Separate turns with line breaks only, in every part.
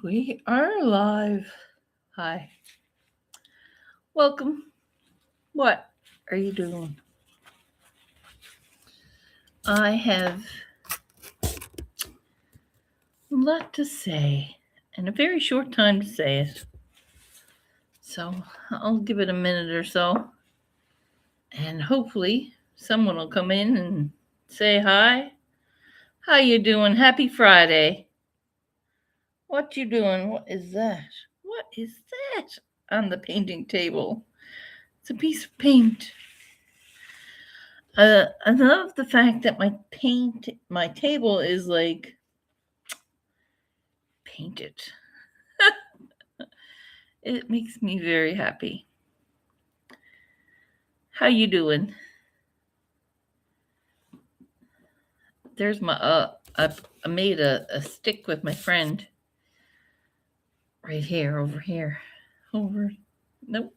We are live. Hi. Welcome. What are you doing? I have a lot to say and a very short time to say it. So I'll give it a minute or so and hopefully someone will come in and say hi. How you doing? Happy Friday. What you doing? What is that? What is that on the painting table? It's a piece of paint. I love the fact that my table is like painted. It makes me very happy. How you doing? There's my I made a stick with my friend right here, over here, over. Nope,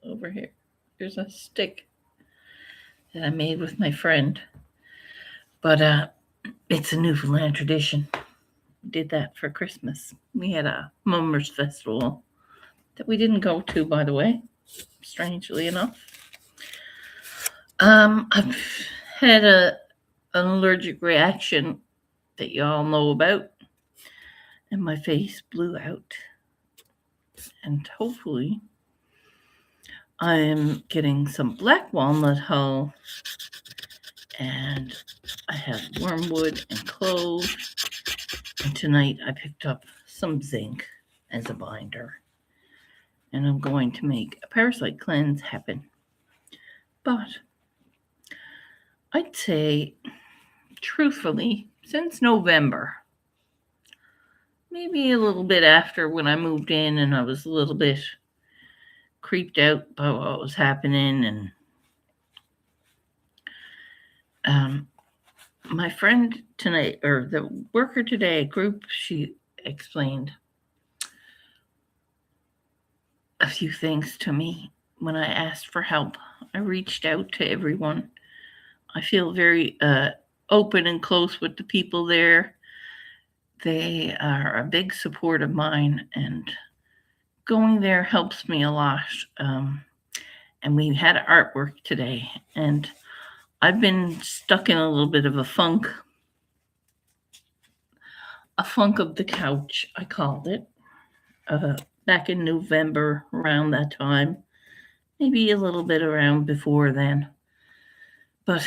over here. There's a stick that I made with my friend, but it's a Newfoundland tradition. We did that for Christmas. We had a Mummers Festival that we didn't go to, by the way, strangely enough. I've had an allergic reaction that y'all know about, and my face blew out. And hopefully, I'm getting some black walnut hull, and I have wormwood and clove. And tonight, I picked up some zinc as a binder, and I'm going to make a parasite cleanse happen. But I'd say, truthfully, since November, maybe a little bit after when I moved in and I was a little bit creeped out by what was happening, and my friend tonight, or the worker today group, she explained a few things to me when I asked for help. I reached out to everyone. I feel very open and close with the people there. They are a big support of mine, and going there helps me a lot. And we had artwork today, and I've been stuck in a little bit of a funk of the couch, I called it, back in November, around that time, maybe a little bit around before then. But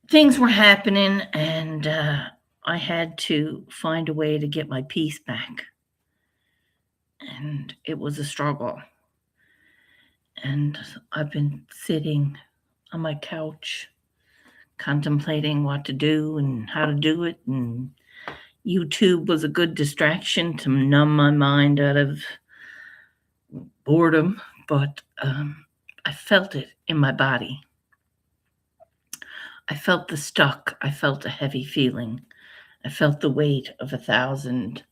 things were happening, and I had to find a way to get my peace back. And it was a struggle. And I've been sitting on my couch contemplating what to do and how to do it. And YouTube was a good distraction to numb my mind out of boredom, but I felt it in my body. I felt the stuck. I felt a heavy feeling. I felt the weight of 1,000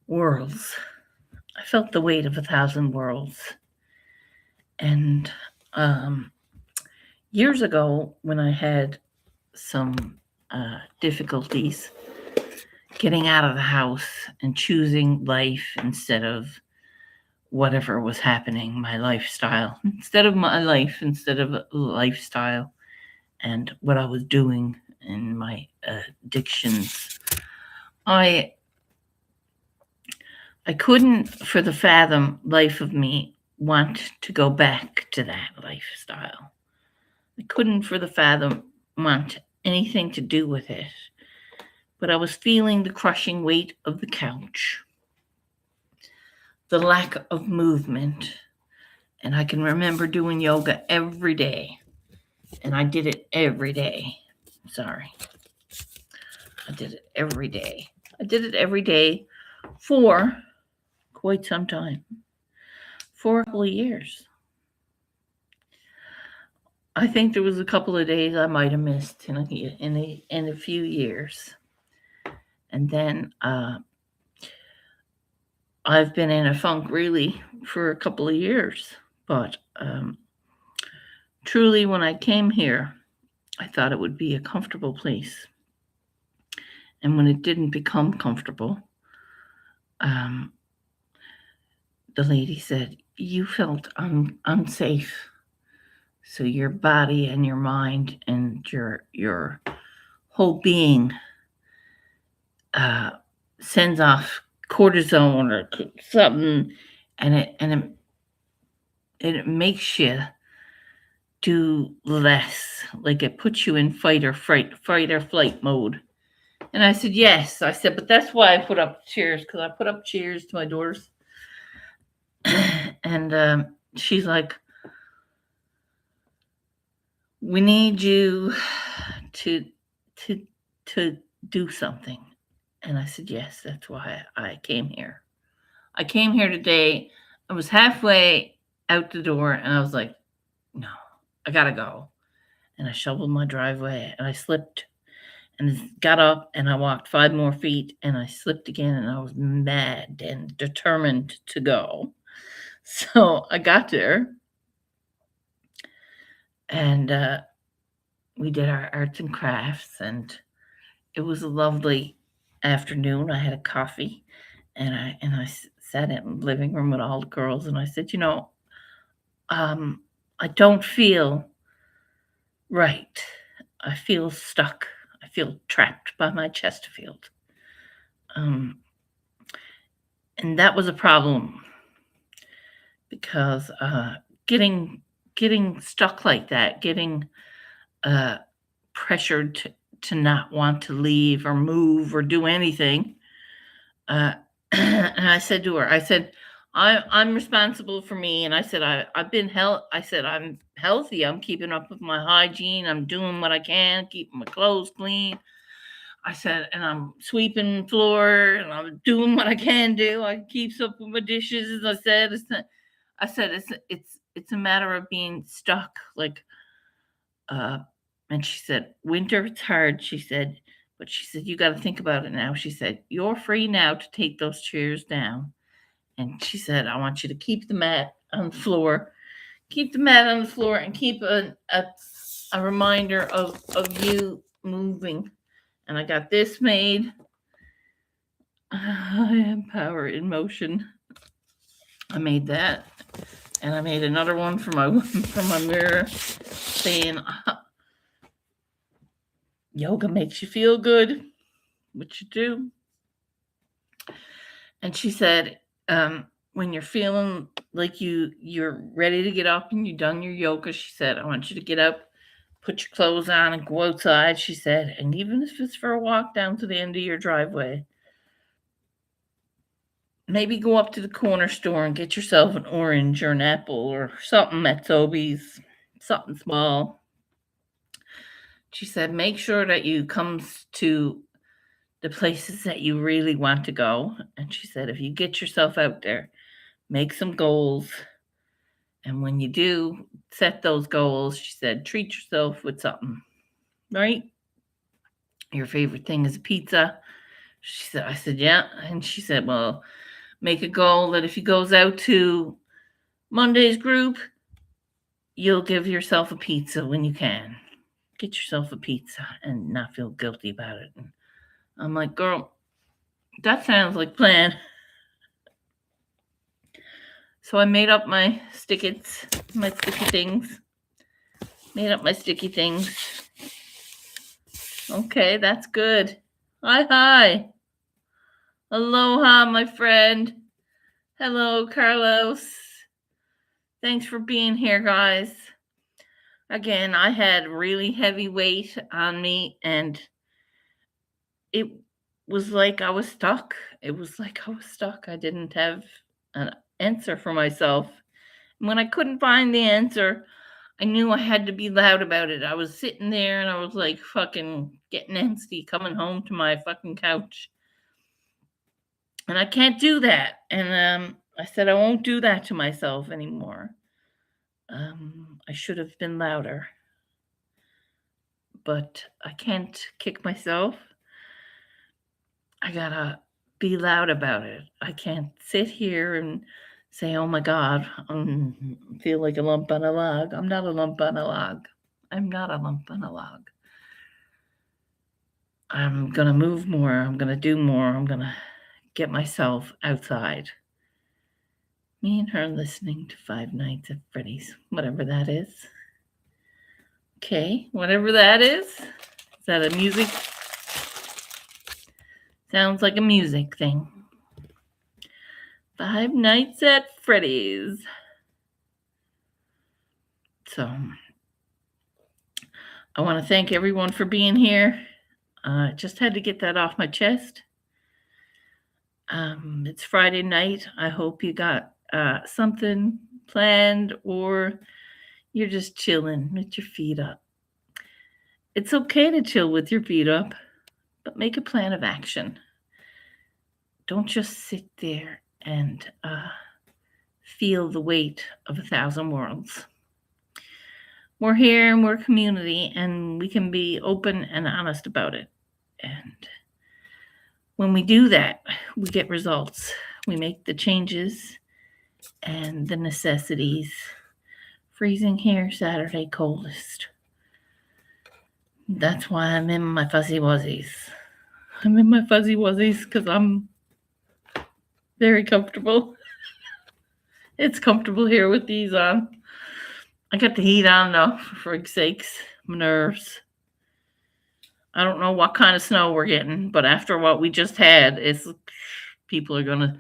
worlds. I felt the weight of 1,000 worlds. And years ago, when I had some difficulties getting out of the house and choosing life instead of whatever was happening, my lifestyle, instead of my life, instead of a lifestyle, and what I was doing in my addictions, I couldn't, for the fathom life of me, want to go back to that lifestyle. I couldn't, for the fathom, want anything to do with it. But I was feeling the crushing weight of the couch, the lack of movement. And I can remember doing yoga every day. And I did it every day. Sorry. I did it every day. I did it every day for quite some time, for a couple of years. I think there was a couple of days I might have missed in a few years. And then I've been in a funk really for a couple of years. But truly, when I came here, I thought it would be a comfortable place. And when it didn't become comfortable, the lady said, you felt unsafe. So your body and your mind and your whole being sends off cortisone or something, and it makes you do less. Like it puts you in fight or flight mode. And I said, yes. I said, but that's why I put up chairs, because I put up chairs to my daughters. And she's like, we need you to do something. And I said, yes, that's why I came here. I came here today. I was halfway out the door and I was like, no, I gotta go. And I shoveled my driveway and I slipped and got up and I walked 5 more feet and I slipped again and I was mad and determined to go. So I got there and we did our arts and crafts, and it was a lovely afternoon. I had a coffee and I sat in the living room with all the girls and I said, I don't feel right. I feel stuck. I feel trapped by my Chesterfield. And that was a problem because getting stuck like that, getting pressured to not want to leave or move or do anything. And I said to her, I said, I'm responsible for me. And I said, I've been I said, I'm healthy. I'm keeping up with my hygiene. I'm doing what I can, keeping my clothes clean. I said, and I'm sweeping floor and I'm doing what I can do. I keeps up with my dishes. As I said, it's a matter of being stuck. Like, and she said, winter, it's hard. She said, but she said, you got to think about it now. She said, you're free now to take those chairs down. And she said, I want you to keep the mat on the floor, and keep a reminder of you moving. And I got this made. I am power in motion. I made that. And I made another one for my mirror saying, yoga makes you feel good, which you do. And she said, when you're feeling like you're ready to get up and you've done your yoga, she said, I want you to get up, put your clothes on and go outside, she said, and even if it's for a walk down to the end of your driveway, maybe go up to the corner store and get yourself an orange or an apple or something at Sobeys, something small. She said, make sure that you come to the places that you really want to go. And she said, if you get yourself out there, make some goals. And when you do set those goals, she said, treat yourself with something, right? Your favorite thing is pizza. She said, I said, yeah. And she said, well, make a goal that if he goes out to Monday's group, you'll give yourself a pizza when you can. Get yourself a pizza and not feel guilty about it. And I'm like, girl, that sounds like plan. So I made up my sticky things. Okay, that's good. Hi. Aloha, my friend. Hello, Carlos. Thanks for being here, guys. Again, I had really heavy weight on me and it was like I was stuck. I didn't have an answer for myself. And when I couldn't find the answer, I knew I had to be loud about it. I was sitting there and I was like fucking getting antsy coming home to my fucking couch. And I can't do that. And I said I won't do that to myself anymore. I should have been louder. But I can't kick myself. I gotta be loud about it. I can't sit here and say, oh my God, I feel like a lump on a log. I'm not a lump on a log. I'm going to move more. I'm going to do more. I'm going to get myself outside. Me and her listening to Five Nights at Freddy's, whatever that is. Okay, whatever that is. Is that a music? Sounds like a music thing. Five Nights at Freddy's. So, I want to thank everyone for being here. Just had to get that off my chest. It's Friday night. I hope you got something planned or you're just chilling with your feet up. It's okay to chill with your feet up, but make a plan of action. Don't just sit there and feel the weight of 1,000 worlds. We're here and we're community, and we can be open and honest about it. And when we do that, we get results. We make the changes and the necessities. Freezing here Saturday, coldest. That's why I'm in my fuzzy wuzzies. I'm in my fuzzy wuzzies because I'm very comfortable. It's comfortable here with these on. I got the heat on though, for frig's sakes. My nerves. I don't know what kind of snow we're getting, but after what we just had, people are gonna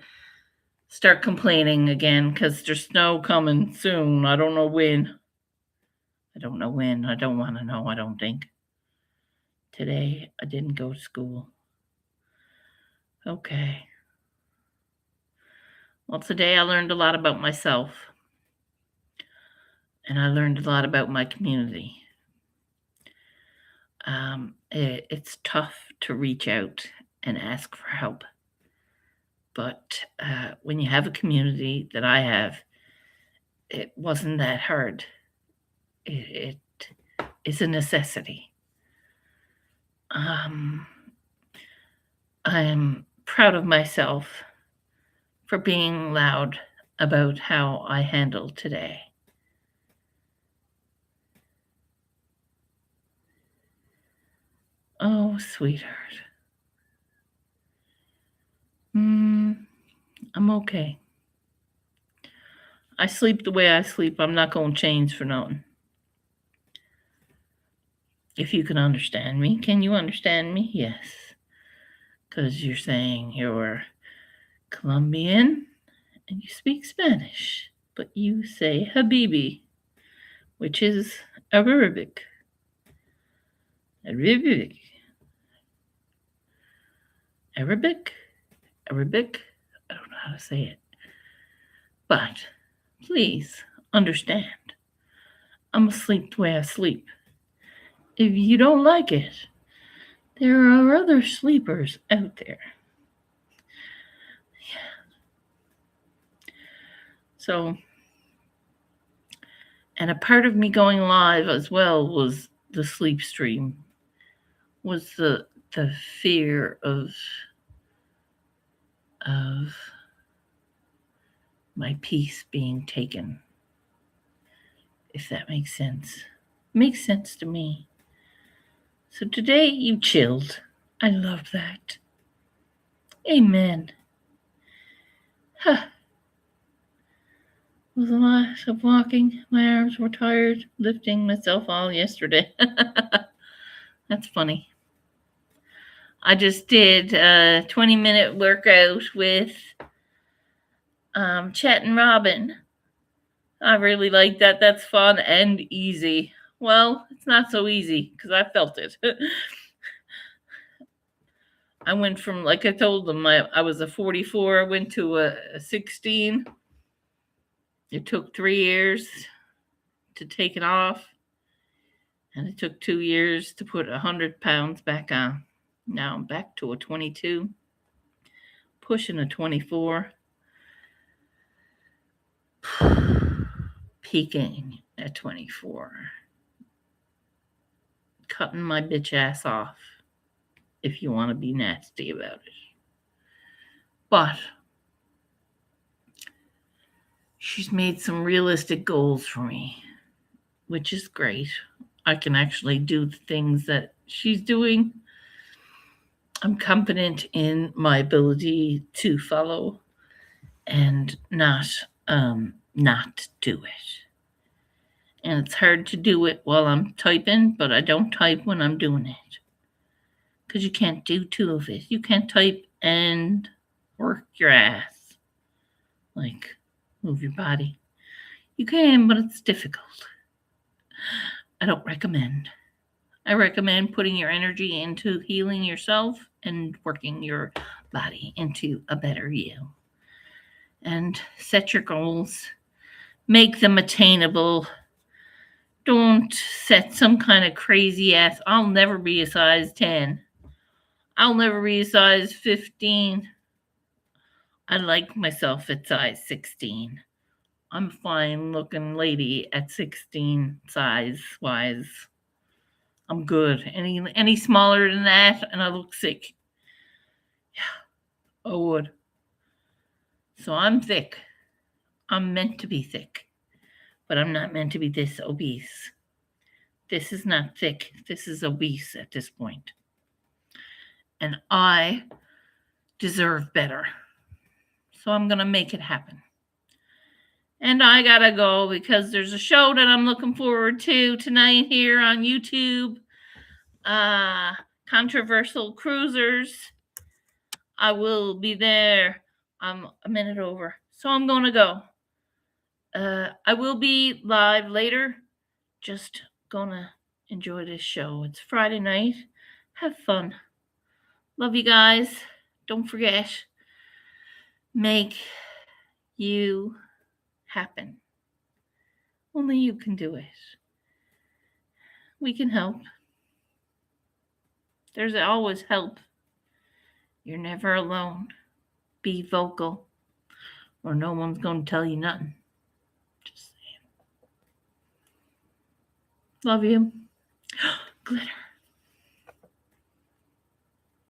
start complaining again because there's snow coming soon. I don't know when. I don't want to know, I don't think. Today, I didn't go to school. Okay. Well, today I learned a lot about myself. And I learned a lot about my community. It's tough to reach out and ask for help. But when you have a community that I have, it wasn't that hard. It is a necessity. I am proud of myself for being loud about how I handled today. Oh, sweetheart. I'm okay. I sleep the way I sleep. I'm not going to change for nothing. If you can understand me. Can you understand me? Yes. Because you're saying you're Colombian and you speak Spanish, but you say Habibi, which is Arabic. Arabic. Arabic? Arabic? I don't know how to say it. But please understand, I'm asleep the way I sleep. If you don't like it, there are other sleepers out there. Yeah. So, and a part of me going live as well was the sleep stream, was the fear of my peace being taken, if that makes sense. Makes sense to me. So today you chilled. I love that. Amen. Huh. Was a lot of walking. My arms were tired, lifting myself all yesterday. That's funny. I just did a 20-minute workout with Chet and Robin. I really like that. That's fun and easy. Well, it's not so easy because I felt it. I went from, like I told them, I was a 44, I went to a 16. It took 3 years to take it off, and it took 2 years to put 100 pounds back on. Now I'm back to a 22, pushing a 24, peaking at 24, cutting my bitch ass off, if you want to be nasty about it. But she's made some realistic goals for me, which is great. I can actually do the things that she's doing. I'm confident in my ability to follow and not do it. And it's hard to do it while I'm typing, but I don't type when I'm doing it. Because you can't do two of it. You can't type and work your ass. Like, move your body. You can, but it's difficult. I don't recommend. I recommend putting your energy into healing yourself and working your body into a better you. And set your goals, make them attainable. Don't set some kind of crazy ass, I'll never be a size 10. I'll never be a size 15. I like myself at size 16. I'm a fine looking lady at 16 size wise. I'm good. Any smaller than that and I look sick. Yeah, I would. So I'm thick. I'm meant to be thick. But I'm not meant to be this obese. This is not thick. This is obese at this point. And I deserve better. So I'm going to make it happen. And I got to go because there's a show that I'm looking forward to tonight here on YouTube. Controversial Cruisers. I will be there. I'm a minute over. So I'm going to go. I will be live later. Just going to enjoy this show. It's Friday night. Have fun. Love you guys. Don't forget, make you happen. Only you can do it. We can help. There's always help. You're never alone. Be vocal, or no one's going to tell you nothing. Just saying. Love you. Glitter.